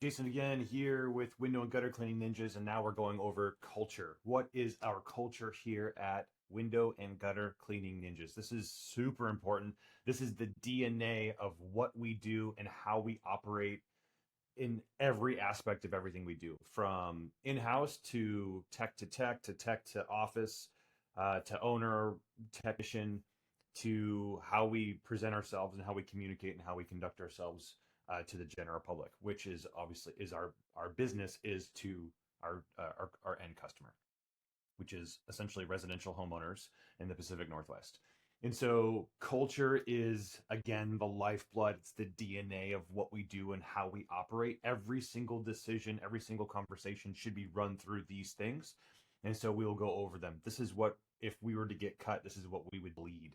Jason again here with Window and Gutter Cleaning Ninjas, and now we're going over culture. What is our culture here at Window and Gutter Cleaning Ninjas? This is super important. This is the DNA of what we do and how we operate in every aspect of everything we do, from in-house to tech to office, to owner, technician, to how we present ourselves and how we communicate and how we conduct ourselves to the general public, which is obviously is our business is to our end customer, which is essentially residential homeowners in the Pacific Northwest. And so culture is, again, the lifeblood. It's the DNA of what we do and how we operate. Every single decision, every single conversation should be run through these things. And so we will go over them. This is what, if we were to get cut, this is what we would bleed.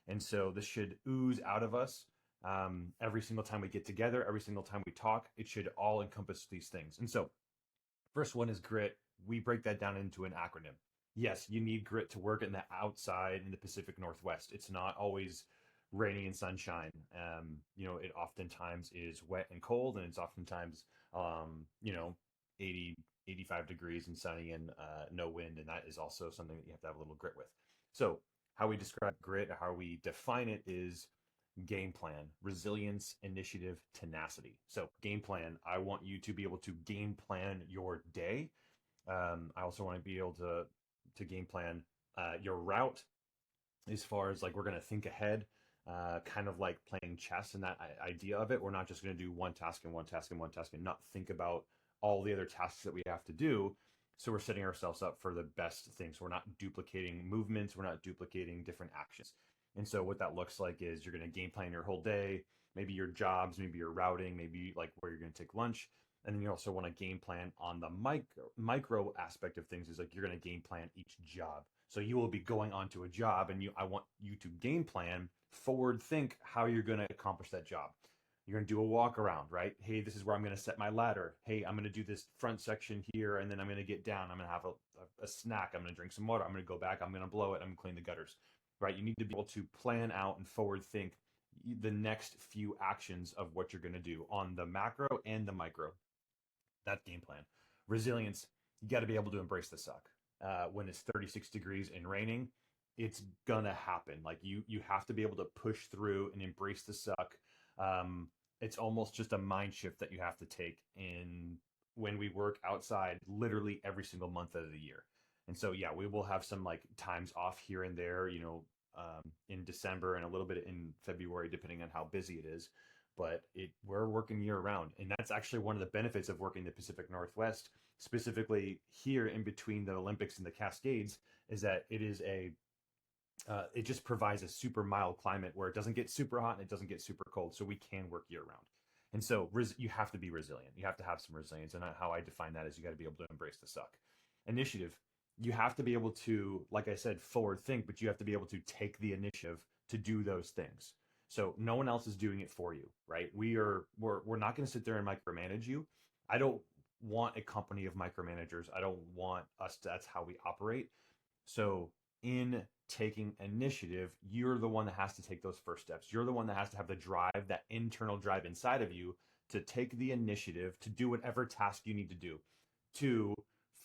And so this should ooze out of us every single time we get together, every single time we talk. It should all encompass these things. And so, first one is grit. We break that down into an acronym. Yes, you need grit to work in the outside in the Pacific Northwest. It's not always rainy and sunshine. It oftentimes is wet and cold, and it's oftentimes, um, you know, 80, 85 degrees and sunny and no wind. And that is also something that you have to have a little grit with. So, how we describe grit, how we define it is game plan, resilience, initiative, tenacity. So, game plan, I want you to be able to game plan your day. I also want to be able to game plan your route, as far as like we're going to think ahead, kind of like playing chess and that idea of it. We're not just going to do one task and one task and one task and not think about all the other tasks that we have to do. So we're setting ourselves up for the best things. We're not duplicating movements. We're not duplicating different actions. And so what that looks like is you're going to game plan your whole day, maybe your jobs, maybe your routing, maybe like where you're going to take lunch. And then you also want to game plan on the micro aspect of things, is like you're going to game plan each job. So you will be going onto a job, and I want you to game plan, forward think how you're going to accomplish that job. You're going to do a walk around, right? Hey, this is where I'm going to set my ladder. Hey, I'm going to do this front section here, and then I'm going to get down. I'm going to have a snack. I'm going to drink some water. I'm going to go back. I'm going to blow it. I'm going to clean the gutters, right? You need to be able to plan out and forward think the next few actions of what you're going to do on the macro and the micro. That game plan. Resilience, you got to be able to embrace the suck. When it's 36 degrees and raining, it's gonna happen. Like you have to be able to push through and embrace the suck. It's almost just a mind shift that you have to take in when we work outside literally every single month of the year. And so yeah, we will have some like times off here and there, in December and a little bit in February, depending on how busy it is. But we're working year round, and that's actually one of the benefits of working the Pacific Northwest, specifically here in between the Olympics and the Cascades, is that it just provides a super mild climate where it doesn't get super hot and it doesn't get super cold, so we can work year round. And so you have to be resilient. You have to have some resilience, and how I define that is you got to be able to embrace the suck. Initiative, you have to be able to, like I said, forward think, but you have to be able to take the initiative to do those things. So no one else is doing it for you, right? We're not going to sit there and micromanage you. I don't want a company of micromanagers. I don't want us that's how we operate. So in taking initiative, you're the one that has to take those first steps. You're the one that has to have the drive, that internal drive inside of you, to take the initiative to do whatever task you need to do, to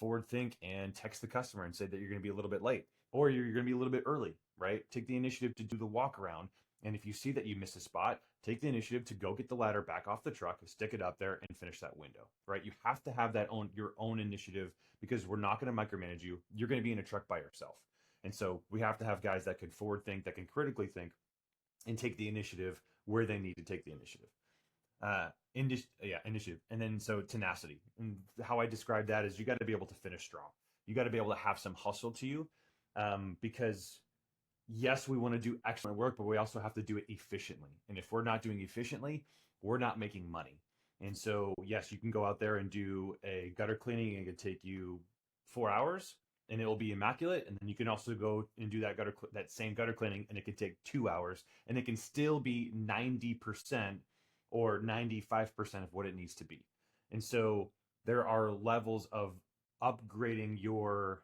forward think and text the customer and say that you're going to be a little bit late, or you're going to be a little bit early, right? Take the initiative to do the walk around. And if you see that you miss a spot, take the initiative to go get the ladder back off the truck, stick it up there, and finish that window, right? You have to have your own initiative, because we're not going to micromanage you. You're going to be in a truck by yourself. And so we have to have guys that can forward think, that can critically think, and take the initiative where they need to take the initiative. Initiative. And then so tenacity. And how I describe that is you got to be able to finish strong. You got to be able to have some hustle to you, because yes, we want to do excellent work, but we also have to do it efficiently. And if we're not doing efficiently, we're not making money. And so, yes, you can go out there and do a gutter cleaning, and it could take you 4 hours and it will be immaculate. And then you can also go and do that same gutter cleaning, and it could take 2 hours, and it can still be 90% or 95% of what it needs to be. And so there are levels of upgrading your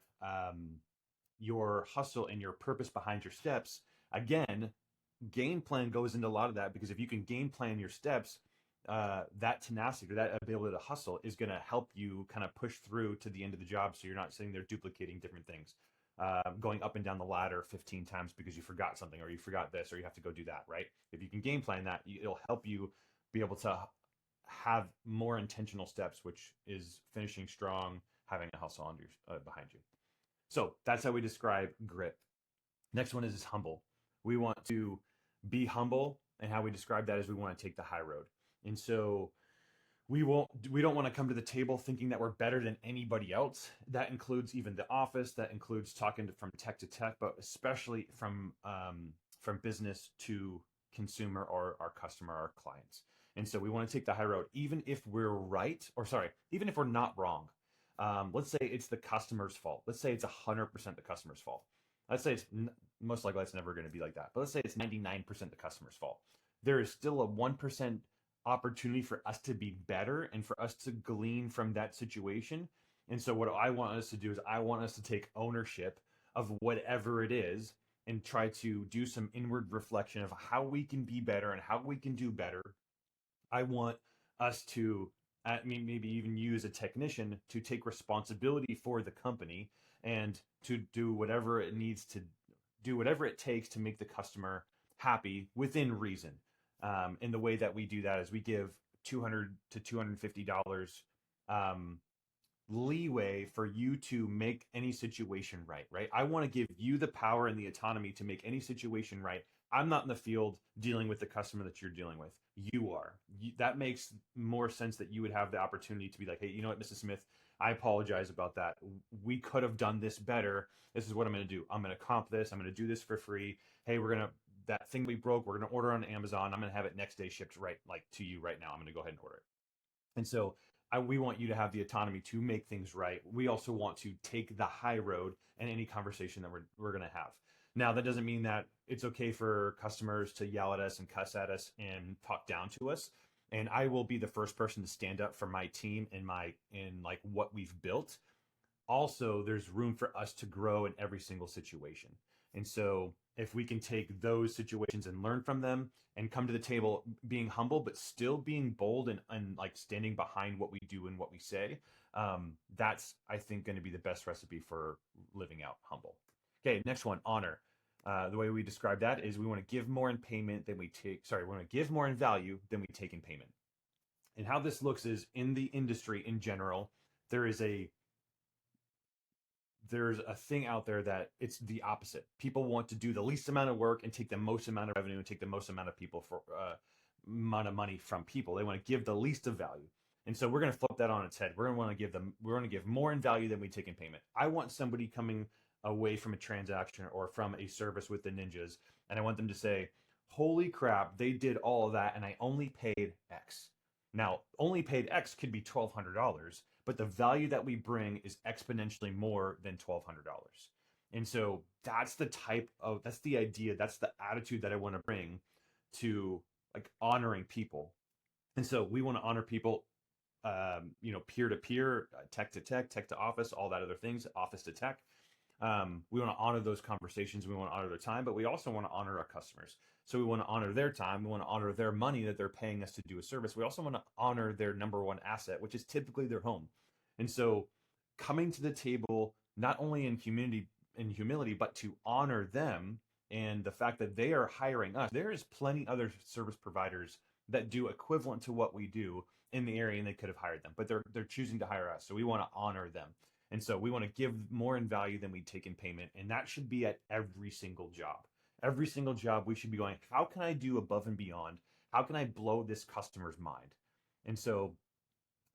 hustle and your purpose behind your steps. Again, game plan goes into a lot of that, because if you can game plan your steps, that tenacity or that ability to hustle is going to help you kind of push through to the end of the job, so you're not sitting there duplicating different things, going up and down the ladder 15 times because you forgot something or you forgot this or you have to go do that, right? If you can game plan that, it'll help you be able to have more intentional steps, which is finishing strong, having a hustle on behind you. So that's how we describe grit. Next one is humble. We want to be humble, and how we describe that is we want to take the high road. And so we don't want to come to the table thinking that we're better than anybody else. That includes even the office. That includes talking from tech to tech, but especially from business to consumer or our customer, our clients. And so we want to take the high road, even if we're right, or sorry, even if we're not wrong. Let's say it's the customer's fault. Let's say it's 100% the customer's fault. Let's say most likely it's never going to be like that. But let's say it's 99% the customer's fault. There is still a 1% opportunity for us to be better and for us to glean from that situation. And so what I want us to do is I want us to take ownership of whatever it is and try to do some inward reflection of how we can be better and how we can do better. I want us to, maybe even you as a technician, to take responsibility for the company and to do whatever it needs to do, whatever it takes to make the customer happy within reason. And the way that we do that is we give $200 to $250 leeway for you to make any situation right, right? I want to give you the power and the autonomy to make any situation right. I'm not in the field dealing with the customer that you're dealing with. You are. That makes more sense that you would have the opportunity to be like, hey, you know what, Mrs. Smith, I apologize about that. We could have done this better. This is what I'm going to do. I'm going to comp this. I'm going to do this for free. Hey, that thing we broke, we're going to order on Amazon. I'm going to have it next day shipped right like to you right now. I'm going to go ahead and order it. And so we want you to have the autonomy to make things right. We also want to take the high road in any conversation that we're going to have. Now, that doesn't mean that it's okay for customers to yell at us and cuss at us and talk down to us. And I will be the first person to stand up for my team and like what we've built. Also, there's room for us to grow in every single situation. And so if we can take those situations and learn from them and come to the table being humble, but still being bold and like standing behind what we do and what we say, that's, I think, going to be the best recipe for living out humble. Okay, next one, honor. The way we describe that is we want to give more in payment than we take. Sorry, we want to give more in value than we take in payment. And how this looks is in the industry in general, there is there's a thing out there that it's the opposite. People want to do the least amount of work and take the most amount of revenue and take the most amount of people for amount of money from people. They want to give the least of value. And so we're going to flip that on its head. We're going to give more in value than we take in payment. I want somebody coming away from a transaction or from a service with the ninjas, and I want them to say, holy crap, they did all of that and I only paid X. Now, only paid X could be $1,200, but the value that we bring is exponentially more than $1,200. And so that's the idea, that's the attitude that I want to bring to like honoring people. And so we want to honor people, peer to peer, tech to tech, tech to office, all that other things, office to tech. We want to honor those conversations. We want to honor their time, but we also want to honor our customers. So we want to honor their time. We want to honor their money that they're paying us to do a service. We also want to honor their number one asset, which is typically their home. And so coming to the table, not only in humility, but to honor them and the fact that they are hiring us. There is plenty other service providers that do equivalent to what we do in the area, and they could have hired them, but they're choosing to hire us. So we want to honor them. And so we want to give more in value than we take in payment. And that should be at every single job. Every single job, we should be going, how can I do above and beyond? How can I blow this customer's mind? And so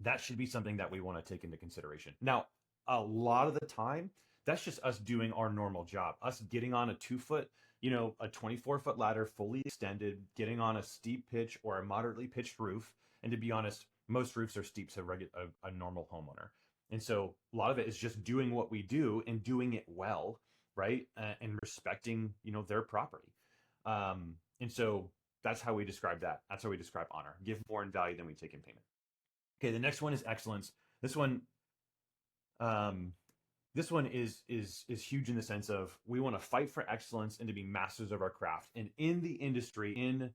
that should be something that we want to take into consideration. Now, a lot of the time, that's just us doing our normal job, us getting on a 2-foot, a 24-foot ladder fully extended, getting on a steep pitch or a moderately pitched roof. And to be honest, most roofs are steep to a normal homeowner. And so a lot of it is just doing what we do and doing it well, right? And respecting, their property. And so that's how we describe that. That's how we describe honor. Give more in value than we take in payment. Okay, the next one is excellence. This one is huge in the sense of we want to fight for excellence and to be masters of our craft. And in the industry, in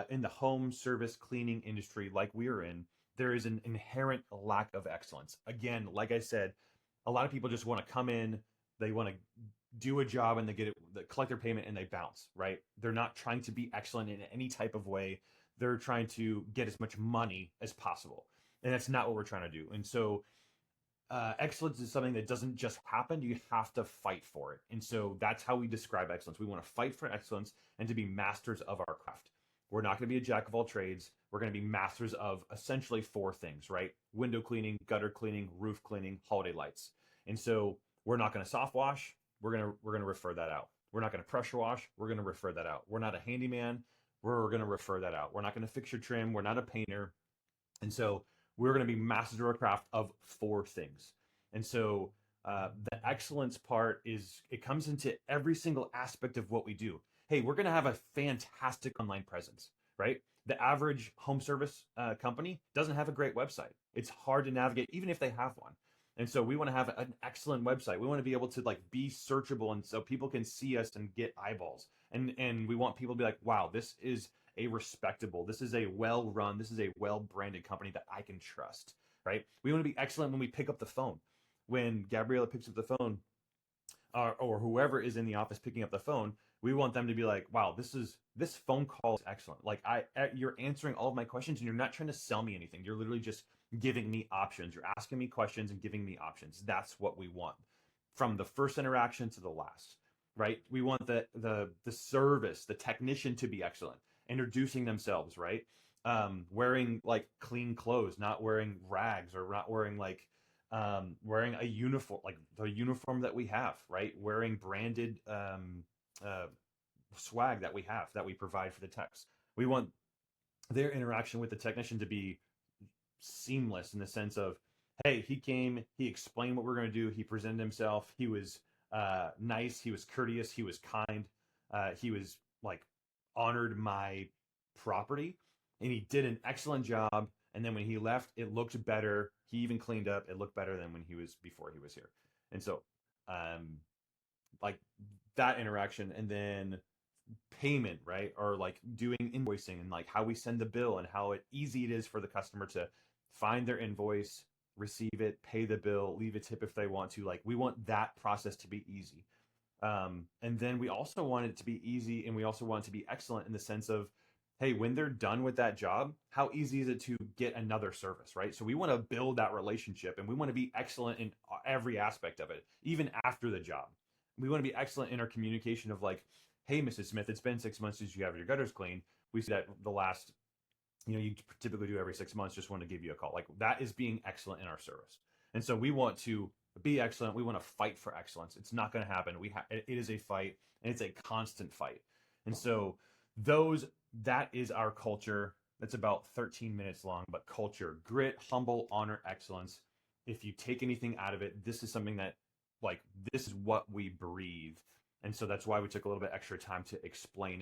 in the home service cleaning industry like we are in, there is an inherent lack of excellence. Again, like I said, a lot of people just want to come in, they want to do a job and they get it, they collect their payment and they bounce, right? They're not trying to be excellent in any type of way. They're trying to get as much money as possible. And that's not what we're trying to do. And so excellence is something that doesn't just happen. You have to fight for it. And so that's how we describe excellence. We want to fight for excellence and to be masters of our craft. We're not going to be a jack of all trades. We're going to be masters of essentially four things, right? Window cleaning, gutter cleaning, roof cleaning, holiday lights. And so we're not going to soft wash. We're going to refer that out. We're not going to pressure wash. We're going to refer that out. We're not a handyman. We're going to refer that out. We're not going to fix your trim. We're not a painter. And so we're going to be masters of our craft of four things. And so the excellence part is it comes into every single aspect of what we do. Hey, we're going to have a fantastic online presence, right? The average home service company doesn't have a great website. It's hard to navigate, even if they have one. And so we want to have an excellent website. We want to be able to like be searchable, and so people can see us and get eyeballs. And we want people to be like, wow, this is a respectable, this is a well-run, this is a well-branded company that I can trust, right? We want to be excellent when we pick up the phone. When Gabriella picks up the phone, or whoever is in the office picking up the phone, we want them to be like, wow, this phone call is excellent. Like you're answering all of my questions and you're not trying to sell me anything. You're literally just giving me options. You're asking me questions and giving me options. That's what we want from the first interaction to the last, right? We want the service, the technician to be excellent, introducing themselves, right? Wearing like clean clothes, not wearing rags, or not wearing like wearing a uniform, like the uniform that we have, right? Wearing branded swag that we have, that we provide for the techs. We want their interaction with the technician to be seamless in the sense of, hey, he came, he explained what we're going to do, he presented himself, he was nice, he was courteous, he was kind, he was like honored my property, and he did an excellent job. And then when he left, it looked better. He even cleaned up. It looked better than when he was before he was here. And so, like that interaction, and then payment, right? Or like doing invoicing, and like how we send the bill, and how easy it is for the customer to find their invoice, receive it, pay the bill, leave a tip if they want to. Like we want that process to be easy. And then we also want it to be easy, and we also want it to be excellent in the sense of, hey, when they're done with that job, how easy is it to get another service, right? So we want to build that relationship, and we want to be excellent in every aspect of it, even after the job. We want to be excellent in our communication of like, hey, Mrs. Smith, it's been 6 months since you have your gutters cleaned. We see that the last, you typically do every 6 months, just want to give you a call. Like that is being excellent in our service. And so we want to be excellent. We want to fight for excellence. It's not going to happen. It is a fight, and it's a constant fight. And so that is our culture. That's about 13 minutes long, but culture, grit, humble, honor, excellence. If you take anything out of it, this is something that, like, this is what we breathe. And so that's why we took a little bit extra time to explain